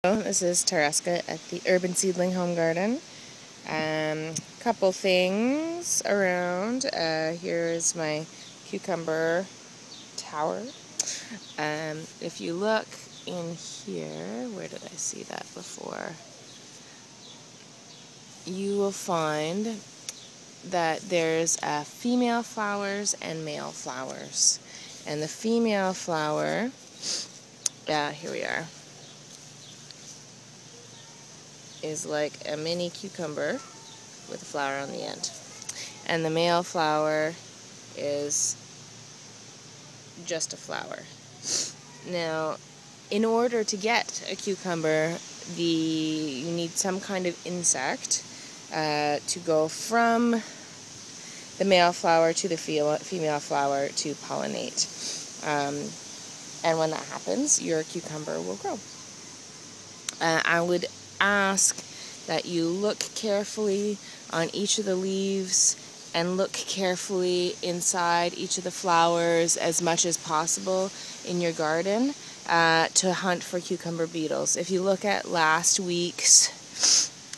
This is Tereska at the Urban Seedling Home Garden. Couple things around. Here's my cucumber tower. If you look in here, where did I see that before? You will find that there's female flowers and male flowers. And the female flower, here we are, is like a mini cucumber with a flower on the end. And the male flower is just a flower. Now, in order to get a cucumber, you need some kind of insect to go from the male flower to the female flower to pollinate. And when that happens, your cucumber will grow. I would ask that you look carefully on each of the leaves and look carefully inside each of the flowers as much as possible in your garden to hunt for cucumber beetles. If you look at last week's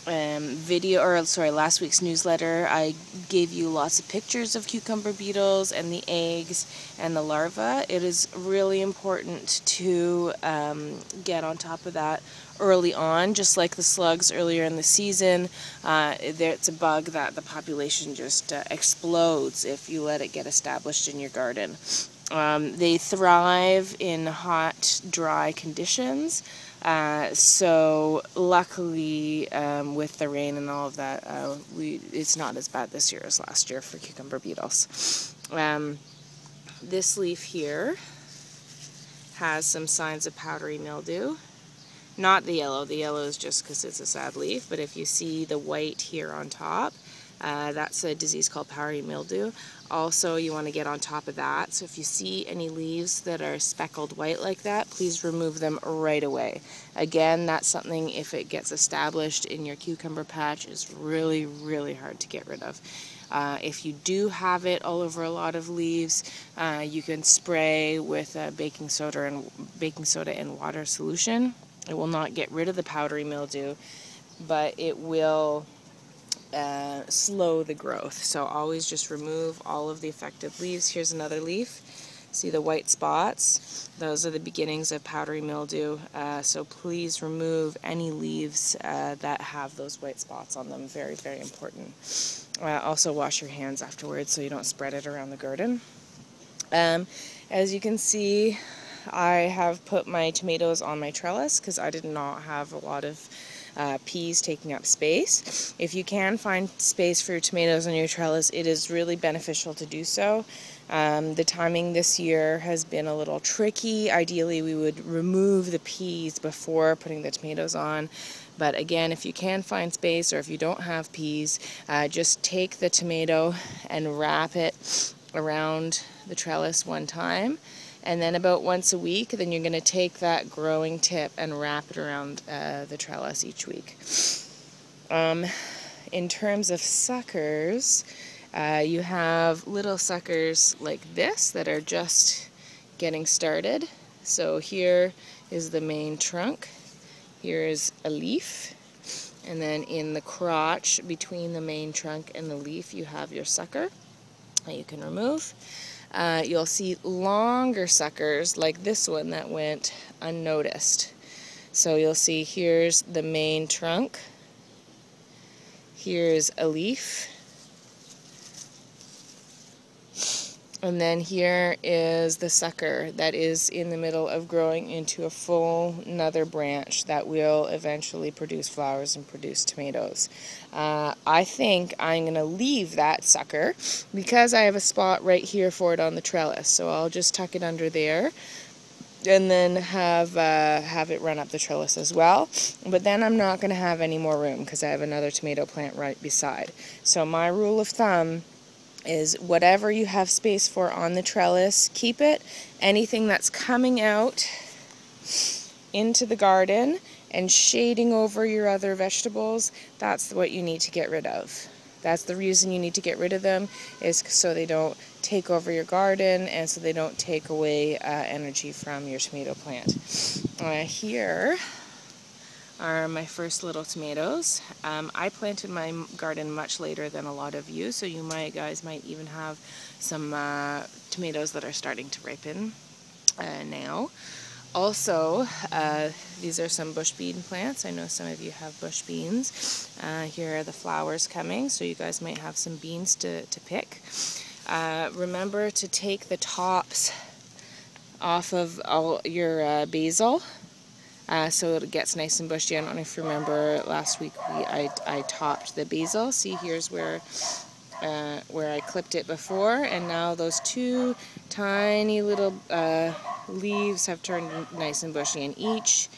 last week's newsletter, I gave you lots of pictures of cucumber beetles and the eggs and the larvae. It is really important to get on top of that early on, just like the slugs earlier in the season. It's a bug that the population just explodes if you let it get established in your garden. They thrive in hot, dry conditions. So luckily, with the rain and all of that, it's not as bad this year as last year for cucumber beetles. This leaf here has some signs of powdery mildew. Not the yellow. The yellow is just because it's a sad leaf, but if you see the white here on top, that's a disease called powdery mildew. Also, you want to get on top of that. So if you see any leaves that are speckled white like that, please remove them right away. Again, that's something, if it gets established in your cucumber patch, is really, really hard to get rid of. If you do have it all over a lot of leaves, you can spray with baking soda and water solution. It will not get rid of the powdery mildew, but it will slow the growth. So always just remove all of the affected leaves. Here's another leaf. See the white spots? Those are the beginnings of powdery mildew. So please remove any leaves that have those white spots on them. Very, very important. Also wash your hands afterwards so you don't spread it around the garden. As you can see, I have put my tomatoes on my trellis because I did not have a lot of peas taking up space. If you can find space for your tomatoes on your trellis, it is really beneficial to do so. The timing this year has been a little tricky. Ideally, we would remove the peas before putting the tomatoes on. But again, if you can find space or if you don't have peas, just take the tomato and wrap it around the trellis one time. And then about once a week, then you're going to take that growing tip and wrap it around the trellis each week. In terms of suckers, you have little suckers like this that are just getting started. So here is the main trunk. Here is a leaf. And then in the crotch between the main trunk and the leaf, you have your sucker that you can remove. You'll see longer suckers like this one that went unnoticed. So you'll see here's the main trunk, here's a leaf, and then here is the sucker that is in the middle of growing into a full another branch that will eventually produce flowers and produce tomatoes. I think I'm going to leave that sucker because I have a spot right here for it on the trellis. So I'll just tuck it under there and then have it run up the trellis as well. But then I'm not going to have any more room because I have another tomato plant right beside. So my rule of thumb is whatever you have space for on the trellis, keep it. Anything that's coming out into the garden and shading over your other vegetables, that's what you need to get rid of. That's the reason you need to get rid of them, is so they don't take over your garden and so they don't take away energy from your tomato plant. Here are my first little tomatoes. I planted my garden much later than a lot of you, so you guys might even have some tomatoes that are starting to ripen now. Also, these are some bush bean plants. I know some of you have bush beans. Here are the flowers coming, so you guys might have some beans to pick. Remember to take the tops off of all your basil so it gets nice and bushy. I don't know if you remember last week I topped the basil. See, here's where I clipped it before, and now those two tiny little leaves have turned nice and bushy, and each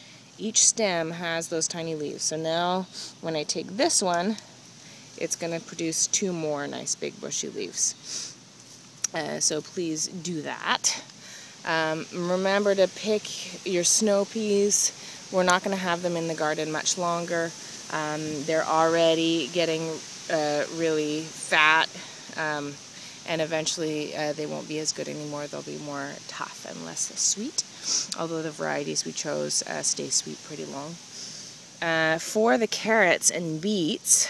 stem has those tiny leaves. So now when I take this one, it's going to produce two more nice big bushy leaves. So please do that. Remember to pick your snow peas. We're not going to have them in the garden much longer. They're already getting really fat, and eventually they won't be as good anymore. They'll be more tough and less sweet, although the varieties we chose stay sweet pretty long. For the carrots and beets,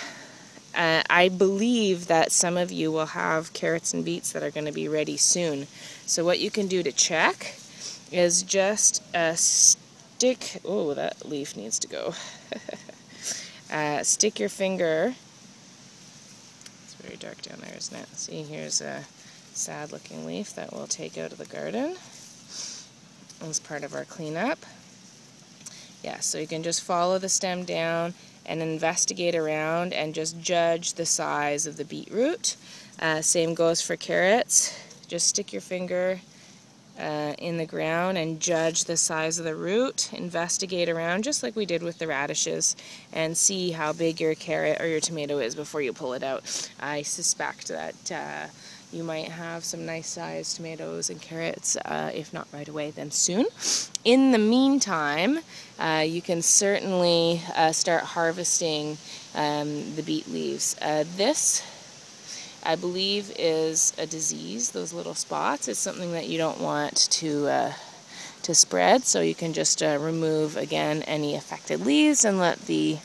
I believe that some of you will have carrots and beets that are going to be ready soon. So what you can do to check is just stick, oh, that leaf needs to go. Stick your finger, it's very dark down there, isn't it? See, here's a sad looking leaf that we'll take out of the garden as part of our cleanup. Yeah, so you can just follow the stem down and investigate around and just judge the size of the beetroot. Same goes for carrots. Just stick your finger in the ground and judge the size of the root. Investigate around just like we did with the radishes and see how big your carrot or your tomato is before you pull it out. I suspect that you might have some nice sized tomatoes and carrots, if not right away, then soon. In the meantime, you can certainly start harvesting the beet leaves. This, I believe, is a disease, those little spots. It's something that you don't want to spread, so you can just remove, again, any affected leaves and let the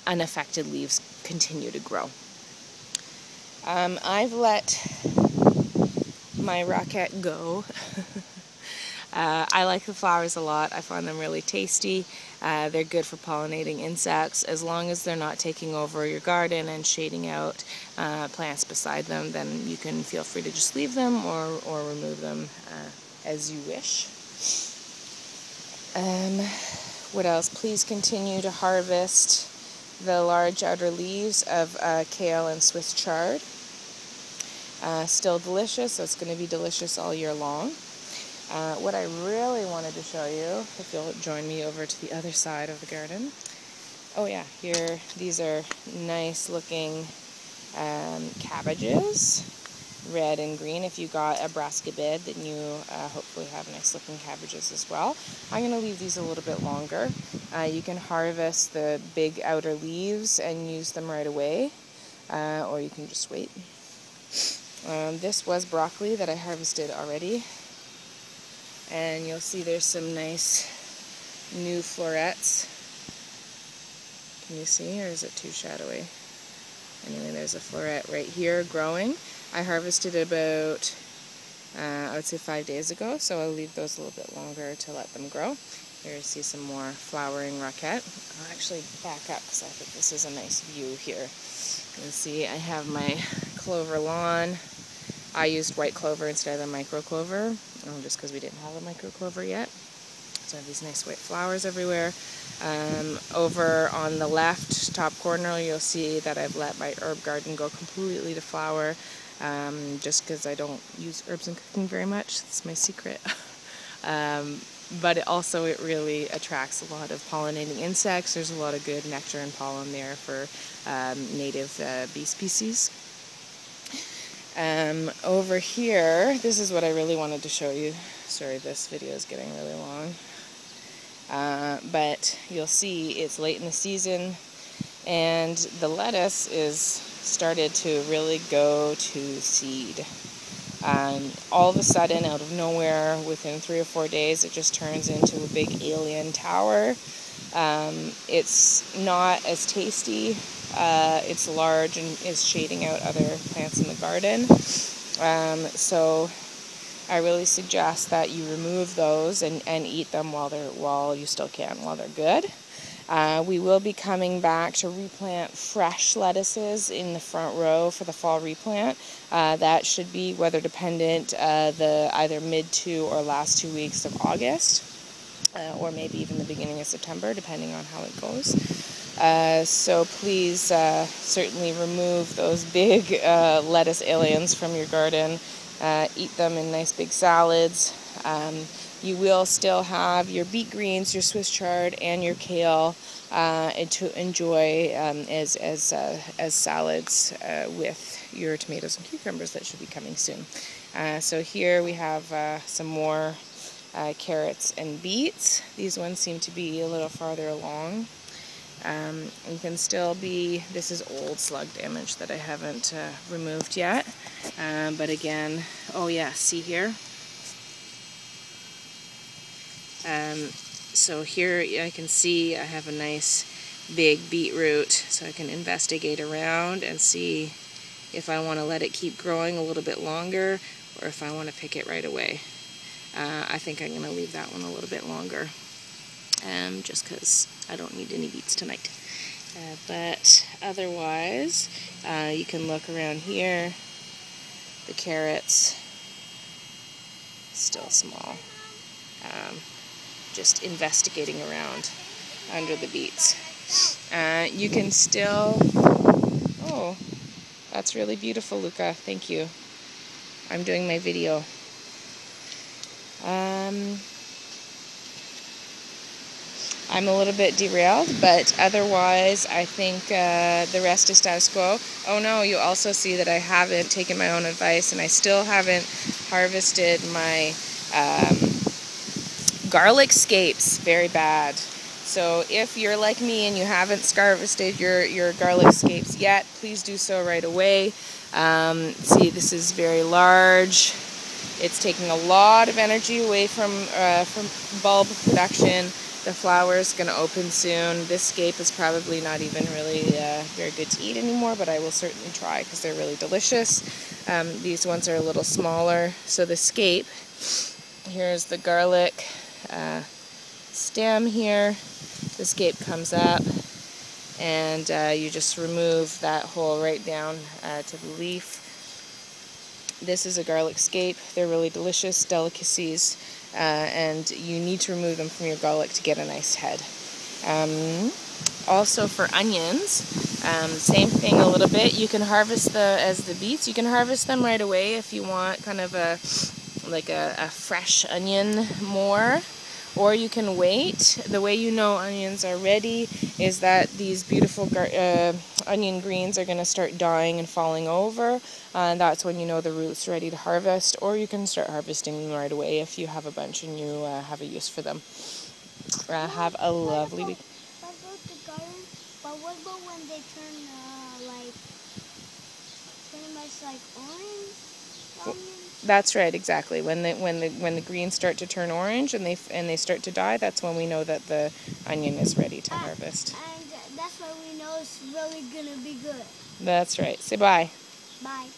unaffected leaves continue to grow. I've let my rocket go. I like the flowers a lot. I find them really tasty. They're good for pollinating insects. As long as they're not taking over your garden and shading out plants beside them, then you can feel free to just leave them or remove them as you wish. What else? Please continue to harvest the large outer leaves of kale and Swiss chard. Still delicious, so it's going to be delicious all year long. What I really wanted to show you, if you'll join me over to the other side of the garden. Oh yeah, here, these are nice looking cabbages, red and green. If you got a brassica bed, then you hopefully have nice looking cabbages as well. I'm going to leave these a little bit longer. You can harvest the big outer leaves and use them right away, or you can just wait. This was broccoli that I harvested already, and you'll see there's some nice new florets. Can you see, or is it too shadowy? Anyway, there's a floret right here growing. I harvested about, I would say 5 days ago, so I'll leave those a little bit longer to let them grow. Here you see some more flowering rocket. I'll actually back up because I think this is a nice view here. You can see I have my clover lawn. I used white clover instead of the micro clover, just because we didn't have a micro clover yet. So I have these nice white flowers everywhere. Over on the left top corner, you'll see that I've let my herb garden go completely to flower, just because I don't use herbs in cooking very much. That's my secret. But it really attracts a lot of pollinating insects. There's a lot of good nectar and pollen there for native bee species. Over here, this is what I really wanted to show you. Sorry, this video is getting really long. But you'll see it's late in the season, and the lettuce is started to really go to seed. All of a sudden, out of nowhere, within 3 or 4 days, it just turns into a big alien tower. It's not as tasty. It's large and is shading out other plants in the garden. So I really suggest that you remove those and eat them while you still can, while they're good. We will be coming back to replant fresh lettuces in the front row for the fall replant. That should be weather dependent, the either mid to or last 2 weeks of August, or maybe even the beginning of September, depending on how it goes. So please certainly remove those big lettuce aliens from your garden. Eat them in nice big salads. You will still have your beet greens, your Swiss chard, and your kale to enjoy as salads with your tomatoes and cucumbers that should be coming soon. So here we have some more carrots and beets. These ones seem to be a little farther along. You can still be, this is old slug damage that I haven't removed yet, but again, oh yeah, see here? So here I can see I have a nice big beetroot, so I can investigate around and see if I want to let it keep growing a little bit longer or if I want to pick it right away. I think I'm going to leave that one a little bit longer, just because I don't need any beets tonight. But otherwise, you can look around here. The carrots, still small. Just investigating around under the beets. You can still, oh, that's really beautiful, Luca. Thank you. I'm doing my video. I'm a little bit derailed, but otherwise I think the rest is status quo. Oh no, you also see that I haven't taken my own advice and I still haven't harvested my garlic scapes. Very bad. So if you're like me and you haven't harvested your garlic scapes yet, please do so right away. See, this is very large. It's taking a lot of energy away from bulb production. The flower is going to open soon. This scape is probably not even really very good to eat anymore, but I will certainly try because they're really delicious. These ones are a little smaller. So the scape, here's the garlic stem here. The scape comes up, and you just remove that hole right down to the leaf. This is a garlic scape. They're really delicious delicacies, and you need to remove them from your garlic to get a nice head. Also for onions, same thing a little bit. You can harvest as the beets. You can harvest them right away if you want kind of a fresh onion more. Or you can wait. The way you know onions are ready is that these beautiful onion greens are going to start dying and falling over. That's when you know the root's ready to harvest. Or you can start harvesting them right away if you have a bunch and you have a use for them. Have a lovely week. But what about when they turn pretty much like orange? Onions? That's right, exactly. When the greens start to turn orange and they start to die, that's when we know that the onion is ready to harvest. And that's when we know it's really gonna be good. That's right. Say bye. Bye.